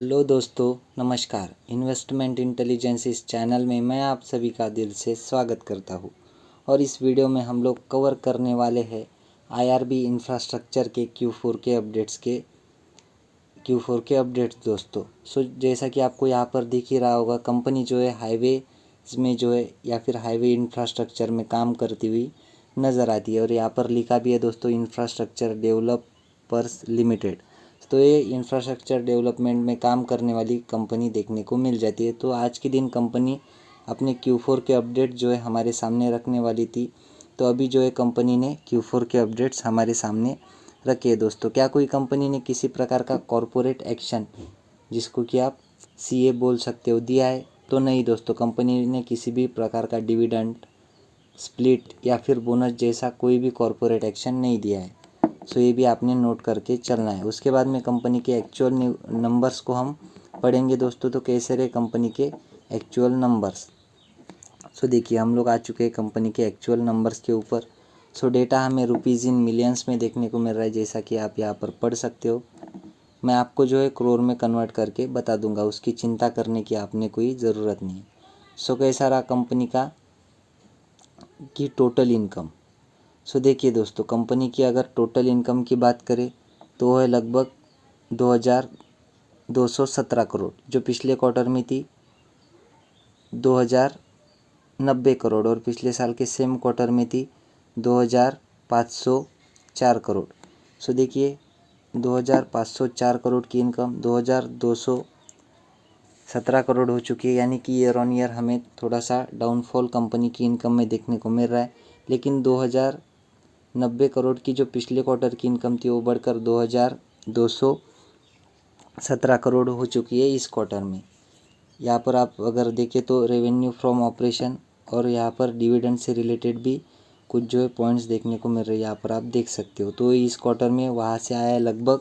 Hello दोस्तों, नमस्कार। Investment intelligence इस चैनल में मैं आप सभी का दिल से स्वागत करता हूँ। और इस वीडियो में हम लोग कवर करने वाले हैं आईआरबी इंफ्रास्ट्रक्चर के Q4 के अपडेट्स दोस्तों। जैसा कि आपको यहाँ पर दिख ही रहा होगा, कंपनी जो है हाईवे में जो है या फिर हाईवे इंफ्रास्ट्रक्चर में काम करती हुई नज़र आती है। और यहाँ पर लिखा भी है दोस्तों, इंफ्रास्ट्रक्चर डेवलपर्स लिमिटेड। तो ये इंफ्रास्ट्रक्चर डेवलपमेंट में काम करने वाली कंपनी देखने को मिल जाती है। तो आज के दिन कंपनी अपने Q4 के अपडेट जो है हमारे सामने रखने वाली थी। तो अभी जो है कंपनी ने Q4 के अपडेट्स हमारे सामने रखे दोस्तों। क्या कोई कंपनी ने किसी प्रकार का कॉरपोरेट एक्शन, जिसको कि आप CA बोल सकते हो, दिया है? तो नहीं दोस्तों, कंपनी ने किसी भी प्रकार का डिविडेंड, स्प्लिट या फिर बोनस जैसा कोई भी कॉरपोरेट एक्शन नहीं दिया है। ये भी आपने नोट करके चलना है। उसके बाद में कंपनी के एक्चुअल नंबर्स को हम पढ़ेंगे दोस्तों। तो कैसे रहे कंपनी के एक्चुअल नंबर्स? देखिए, हम लोग आ चुके हैं कंपनी के एक्चुअल नंबर्स के ऊपर। डेटा हमें रुपीज़ इन मिलियंस में देखने को मिल रहा है, जैसा कि आप यहाँ पर पढ़ सकते हो। मैं आपको जो है करोड़ में कन्वर्ट करके बता दूंगा, उसकी चिंता करने की आपने कोई ज़रूरत नहीं है। कैसा रहा कंपनी की टोटल इनकम? देखिए दोस्तों, कंपनी की अगर टोटल इनकम की बात करें तो वो है लगभग 2217 करोड़, जो पिछले क्वार्टर में थी 2090 करोड़, और पिछले साल के सेम क्वार्टर में थी 2504 करोड़। देखिए, 2504 करोड़ की इनकम 2217 करोड़ हो चुकी है, यानी कि ईयर ऑन ईयर हमें थोड़ा सा डाउनफॉल कंपनी की इनकम में देखने को मिल रहा है। लेकिन 2090 करोड़ की जो पिछले क्वार्टर की इनकम थी वो बढ़कर 2217 करोड़ हो चुकी है इस क्वार्टर में। यहाँ पर आप अगर देखें तो रेवेन्यू फ्रॉम ऑपरेशन और यहाँ पर डिविडेंड से रिलेटेड भी कुछ जो है पॉइंट्स देखने को मिल रहे हैं, यहाँ पर आप देख सकते हो। तो इस क्वार्टर में वहाँ से आया है लगभग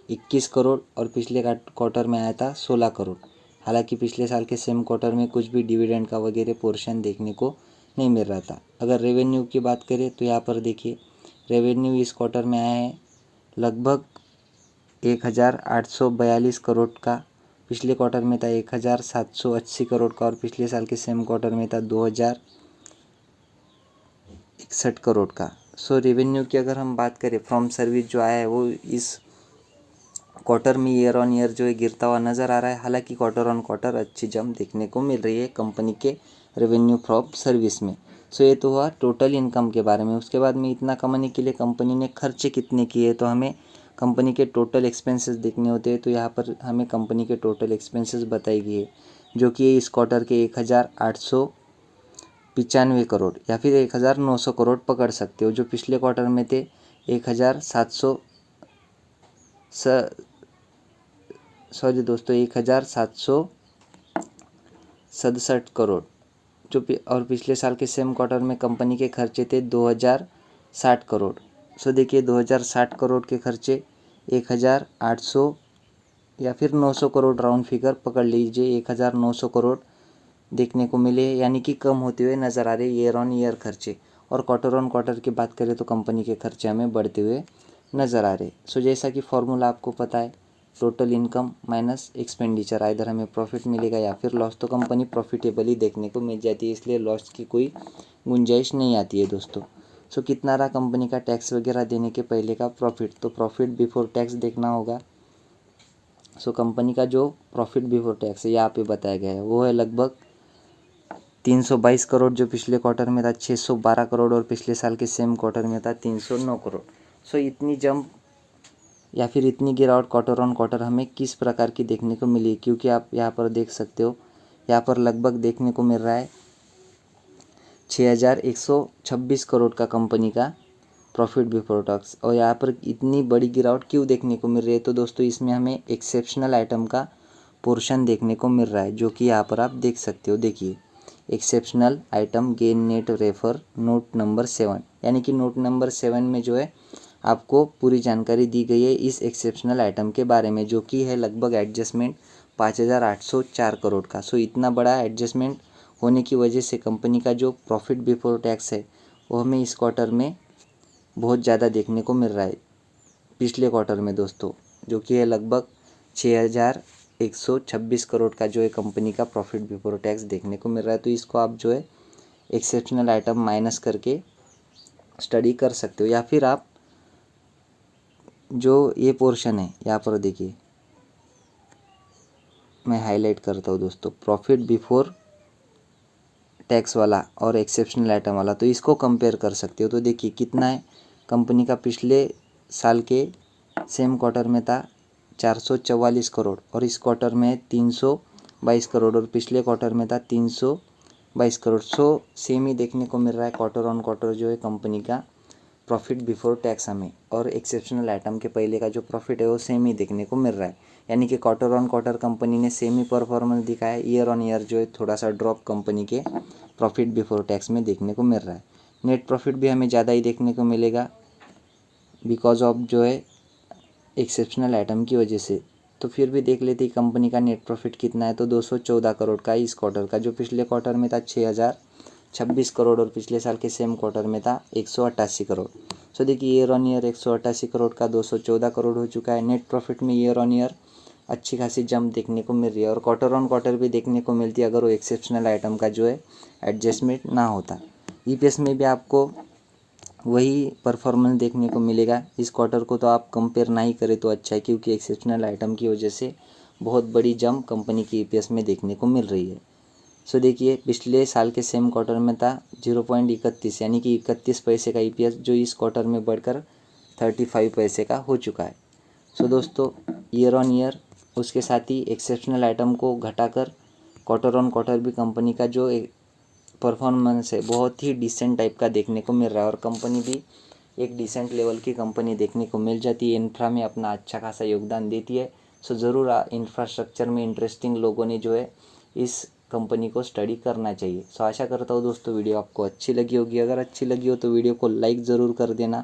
21 करोड़ और पिछले क्वार्टर में आया था 16 करोड़। हालांकि पिछले साल के सेम क्वार्टर में कुछ भी डिविडेंड का वगैरह पोर्शन देखने को नहीं मिल रहा था। अगर रेवेन्यू की बात करें तो यहाँ पर देखिए, रेवेन्यू इस क्वार्टर में आया है लगभग 1842 करोड़ का। पिछले क्वार्टर में था 1780 करोड़ का, और पिछले साल के सेम क्वार्टर में था 2061 करोड़ का। रेवेन्यू की अगर हम बात करें, फ्रॉम सर्विस जो आया है वो इस क्वार्टर में ईयर ऑन ईयर जो है गिरता हुआ नज़र आ रहा है। हालांकि क्वार्टर ऑन क्वार्टर अच्छी जंप देखने को मिल रही है कंपनी के रेवेन्यू फ्रॉम सर्विस में। ये तो हुआ टोटल इनकम के बारे में। उसके बाद में इतना कमाने के लिए कंपनी ने खर्चे कितने किए, तो हमें कंपनी के टोटल एक्सपेंसेस देखने होते हैं। तो यहाँ पर हमें कंपनी के टोटल एक्सपेंसेस बताई गई है, जो कि इस क्वार्टर के 1895 करोड़ या फिर 1900 करोड़ पकड़ सकते हो, जो पिछले क्वार्टर में थे 1767 करोड़, और पिछले साल के सेम क्वार्टर में कंपनी के खर्चे थे 2060 करोड़। देखिए, 2060 करोड़ के खर्चे 1800 या फिर 900 करोड़, राउंड फिगर पकड़ लीजिए, 1900 करोड़ देखने को मिले, यानी कि कम होते हुए नज़र आ रहे ईयर ऑन ईयर खर्चे। और क्वार्टर ऑन क्वार्टर की बात करें तो कंपनी के खर्चे हमें बढ़ते हुए नज़र आ रहे। जैसा कि फॉर्मूला आपको पता है, टोटल इनकम माइनस एक्सपेंडिचर, इधर हमें प्रॉफिट मिलेगा या फिर लॉस। तो कंपनी प्रॉफिटेबल ही देखने को मिल जाती है, इसलिए लॉस की कोई गुंजाइश नहीं आती है दोस्तों। कितना रहा कंपनी का टैक्स वगैरह देने के पहले का प्रॉफिट? तो प्रॉफिट बिफोर टैक्स देखना होगा। कंपनी का जो प्रॉफिट बिफोर टैक्स है यहाँ पे बताया गया है, वो है लगभग 322 करोड़, जो पिछले क्वार्टर में था 612 करोड़, और पिछले साल के सेम क्वार्टर में था 309 करोड़। इतनी जंप या फिर इतनी गिरावट क्वार्टर ऑन क्वार्टर हमें किस प्रकार की देखने को मिली? क्योंकि आप यहाँ पर देख सकते हो, यहाँ पर लगभग देखने को मिल रहा है 6126 करोड़ का कंपनी का प्रॉफिट बिफोर टैक्स। और यहाँ पर इतनी बड़ी गिरावट क्यों देखने को मिल रही है? तो दोस्तों, इसमें हमें एक्सेप्शनल आइटम का पोर्शन देखने को मिल रहा है, जो कि यहाँ पर आप देख सकते हो। देखिए, exceptional item gain net refer note number 7, यानी कि नोट नंबर 7 में जो है आपको पूरी जानकारी दी गई है इस एक्सेप्शनल आइटम के बारे में, जो कि है लगभग एडजस्टमेंट 5804 करोड़ का। इतना बड़ा एडजस्टमेंट होने की वजह से कंपनी का जो प्रॉफिट बिफोर टैक्स है वो हमें इस क्वार्टर में बहुत ज़्यादा देखने को मिल रहा है पिछले क्वार्टर में दोस्तों, जो कि है लगभग 126 करोड़ का जो है कंपनी का प्रॉफिट बिफोर टैक्स देखने को मिल रहा है। तो इसको आप जो है एक्सेप्शनल आइटम माइनस करके स्टडी कर सकते हो, या फिर आप जो ये पोर्शन है यहाँ पर देखिए, मैं हाईलाइट करता हूँ दोस्तों, प्रॉफिट बिफोर टैक्स वाला और एक्सेप्शनल आइटम वाला, तो इसको कंपेयर कर सकते हो। तो देखिए कितना है, कंपनी का पिछले साल के सेम क्वार्टर में था 444 करोड़ और इस क्वार्टर में 322 करोड़ और पिछले क्वार्टर में था 322 करोड़। सो सेम ही देखने को मिल रहा है क्वार्टर ऑन क्वार्टर जो है कंपनी का प्रॉफिट बिफोर टैक्स हमें, और एक्सेप्शनल आइटम के पहले का जो प्रॉफिट है वो सेम ही देखने को मिल रहा है। यानी कि क्वार्टर ऑन क्वार्टर कंपनी ने सेम ही परफॉर्मेंस दिखाया है, ईयर ऑन ईयर जो है थोड़ा सा ड्रॉप कंपनी के प्रॉफिट बिफोर टैक्स में देखने को मिल रहा है। नेट प्रॉफिट भी हमें ज़्यादा ही देखने को मिलेगा बिकॉज ऑफ जो है एक्सेप्शनल आइटम की वजह से। तो फिर भी देख लेते हैं कंपनी का नेट प्रॉफिट कितना है, तो 214 करोड़ का इस क्वार्टर का, जो पिछले क्वार्टर में था 6026 करोड़ और पिछले साल के सेम क्वार्टर में था 188 करोड़। सो देखिए ईयर ऑन ईयर 188 करोड़ का 214 करोड़ हो चुका है। नेट प्रॉफिट में ईयर ऑन ईयर अच्छी खासी जंप देखने को मिल रही है और क्वार्टर ऑन क्वार्टर भी देखने को मिलती है अगर वो एक्सेप्शनल आइटम का जो है एडजस्टमेंट ना होता। ईपीएस में भी आपको वही परफॉर्मेंस देखने को मिलेगा। इस क्वार्टर को तो आप कंपेयर ना ही करें तो अच्छा है, क्योंकि एक्सेप्शनल आइटम की वजह से बहुत बड़ी जंप कंपनी की ईपीएस में देखने को मिल रही है। सो देखिए पिछले साल के सेम क्वार्टर में था 0.31 यानी कि 31 पैसे का ईपीएस, जो इस क्वार्टर में बढ़कर 35 पैसे का हो चुका है। सो दोस्तों ईयर ऑन ईयर उसके साथ ही एक्सेप्शनल आइटम को घटाकर क्वार्टर ऑन क्वार्टर भी कंपनी का जो परफॉर्मेंस है बहुत ही डिसेंट टाइप का देखने को मिल रहा है और कंपनी भी एक डिसेंट लेवल की कंपनी देखने को मिल जाती है। इंफ्रा में अपना अच्छा खासा योगदान देती है। सो ज़रूर इंफ्रास्ट्रक्चर में इंटरेस्टिंग लोगों ने जो है इस कंपनी को स्टडी करना चाहिए। सो आशा करता हूँ दोस्तों वीडियो आपको अच्छी लगी होगी। अगर अच्छी लगी हो तो वीडियो को लाइक ज़रूर कर देना,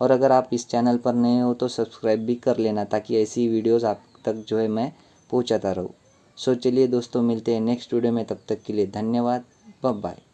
और अगर आप इस चैनल पर नए हो तो सब्सक्राइब भी कर लेना, ताकि ऐसी वीडियोज़ आप तक जो है मैं पहुँचाता रहूँ। सो चलिए दोस्तों मिलते हैं नेक्स्ट वीडियो में, तब तक के लिए धन्यवाद, बाय बाय।